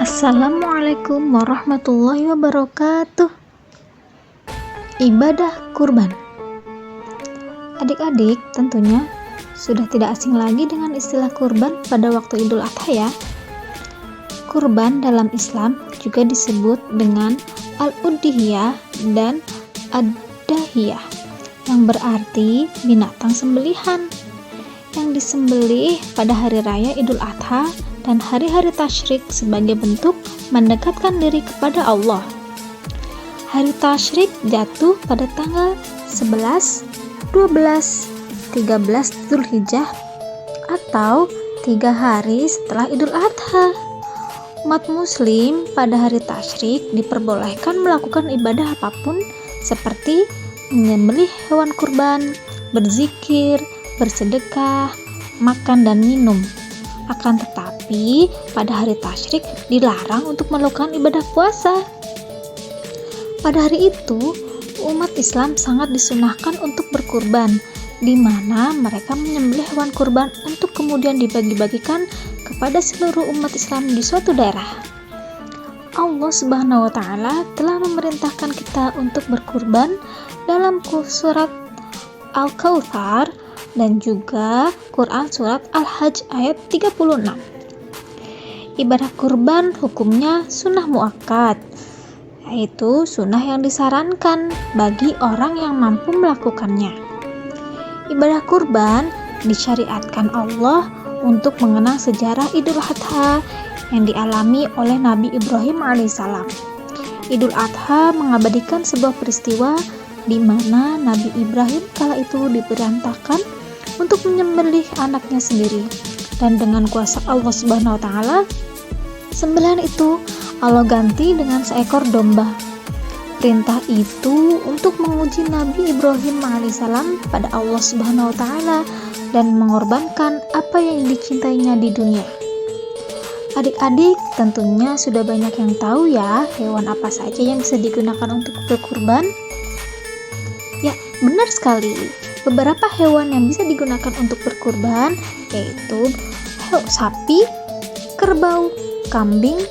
Assalamualaikum warahmatullahi wabarakatuh. Ibadah kurban. Adik-adik tentunya sudah tidak asing lagi dengan istilah kurban pada waktu Idul Adha ya. Kurban dalam Islam juga disebut dengan al-udhiyah dan ad-dahiyah, yang berarti binatang sembelihan yang disembelih pada hari raya Idul Adha dan hari-hari tasyrik sebagai bentuk mendekatkan diri kepada Allah. Hari tasyrik jatuh pada tanggal 11, 12, 13 Dzulhijjah atau 3 hari setelah Idul Adha. Umat muslim pada hari tasyrik diperbolehkan melakukan ibadah apapun seperti menyembelih hewan kurban, berzikir, bersedekah, makan dan minum. Akan tetapi pada hari tasyrik dilarang untuk melakukan ibadah puasa. Pada hari itu umat Islam sangat disunahkan untuk berkurban, di mana mereka menyembelih hewan kurban untuk kemudian dibagi-bagikan kepada seluruh umat Islam di suatu daerah. Allah Subhanahu wa taala telah memerintahkan kita untuk berkurban dalam surat Al-Kautsar dan juga Quran surat Al-Hajj ayat 36. Ibadah kurban hukumnya sunnah muakkad, yaitu sunnah yang disarankan bagi orang yang mampu melakukannya. Ibadah kurban disyariatkan Allah untuk mengenang sejarah Idul Adha yang dialami oleh Nabi Ibrahim alaihissalam. Idul Adha mengabadikan sebuah peristiwa di mana Nabi Ibrahim kala itu diperintahkan untuk menyembelih anaknya sendiri, dan dengan kuasa Allah Subhanahu wa taala sembelihan itu Allah ganti dengan seekor domba. Perintah itu untuk menguji Nabi Ibrahim alaihissalam pada Allah Subhanahu wa taala dan mengorbankan apa yang dicintainya di dunia. Adik-adik tentunya sudah banyak yang tahu ya hewan apa saja yang bisa digunakan untuk berkurban. Ya, benar sekali. Beberapa hewan yang bisa digunakan untuk berkurban yaitu sapi, kerbau, kambing,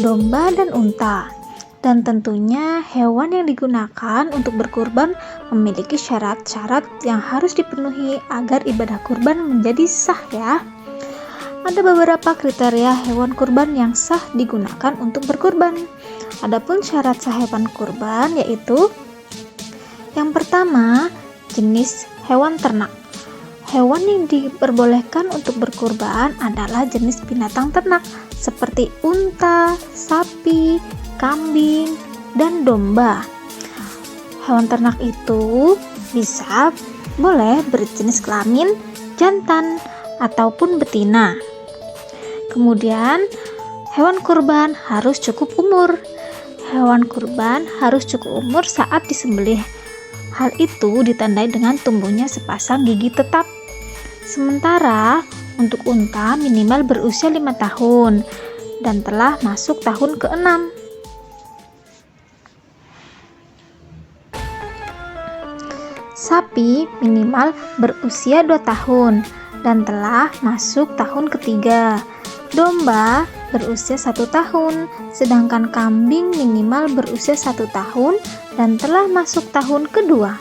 domba, dan unta. Dan tentunya hewan yang digunakan untuk berkurban memiliki syarat-syarat yang harus dipenuhi agar ibadah kurban menjadi sah ya. Ada beberapa kriteria hewan kurban yang sah digunakan untuk berkurban. Adapun syarat sah hewan kurban yaitu yang pertama, jenis hewan ternak. Hewan yang diperbolehkan untuk berkurban adalah jenis binatang ternak seperti unta, sapi, kambing, dan domba. Hewan ternak itu boleh berjenis kelamin jantan ataupun betina. Kemudian, hewan kurban harus cukup umur. Hewan kurban harus cukup umur saat disembelih. Hal itu ditandai dengan tumbuhnya sepasang gigi tetap. Sementara untuk unta minimal berusia 5 tahun dan telah masuk tahun ke-6. Sapi minimal berusia 2 tahun dan telah masuk tahun ke-3. Domba berusia 1 tahun, sedangkan kambing minimal berusia 1 tahun dan telah masuk tahun ke-2.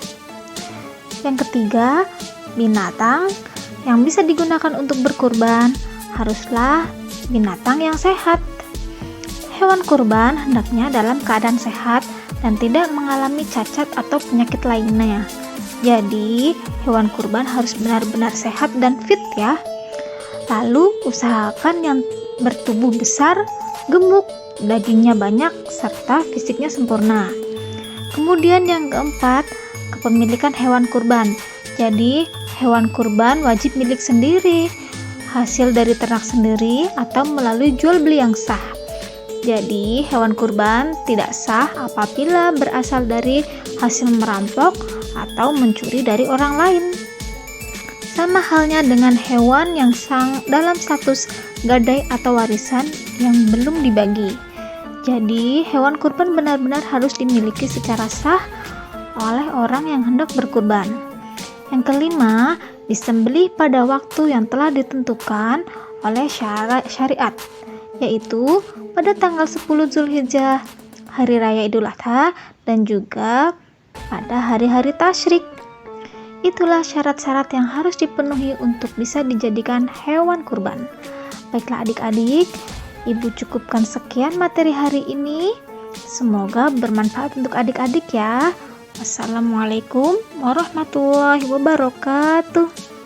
Yang ketiga, binatang yang bisa digunakan untuk berkurban haruslah binatang yang sehat. Hewan kurban hendaknya dalam keadaan sehat dan tidak mengalami cacat atau penyakit lainnya. Jadi, hewan kurban harus benar-benar sehat dan fit ya. Lalu, usahakan yang bertubuh besar, gemuk, dagingnya banyak, serta fisiknya sempurna. Kemudian yang keempat, kepemilikan hewan kurban. Jadi, hewan kurban wajib milik sendiri, hasil dari ternak sendiri, atau melalui jual beli yang sah. Jadi, hewan kurban tidak sah apabila berasal dari hasil merampok atau mencuri dari orang lain. Sama halnya dengan hewan yang dalam status gadai atau warisan yang belum dibagi. Jadi, hewan kurban benar-benar harus dimiliki secara sah oleh orang yang hendak berkurban. Yang kelima, disembelih pada waktu yang telah ditentukan oleh syariat. yaitu pada tanggal 10 Zulhijjah, hari raya Idul Adha, dan juga pada hari-hari tasyrik. Itulah syarat-syarat yang harus dipenuhi untuk bisa dijadikan hewan kurban. Baiklah adik-adik, Ibu cukupkan sekian materi hari ini. Semoga bermanfaat untuk adik-adik ya. Wassalamualaikum warahmatullahi wabarakatuh.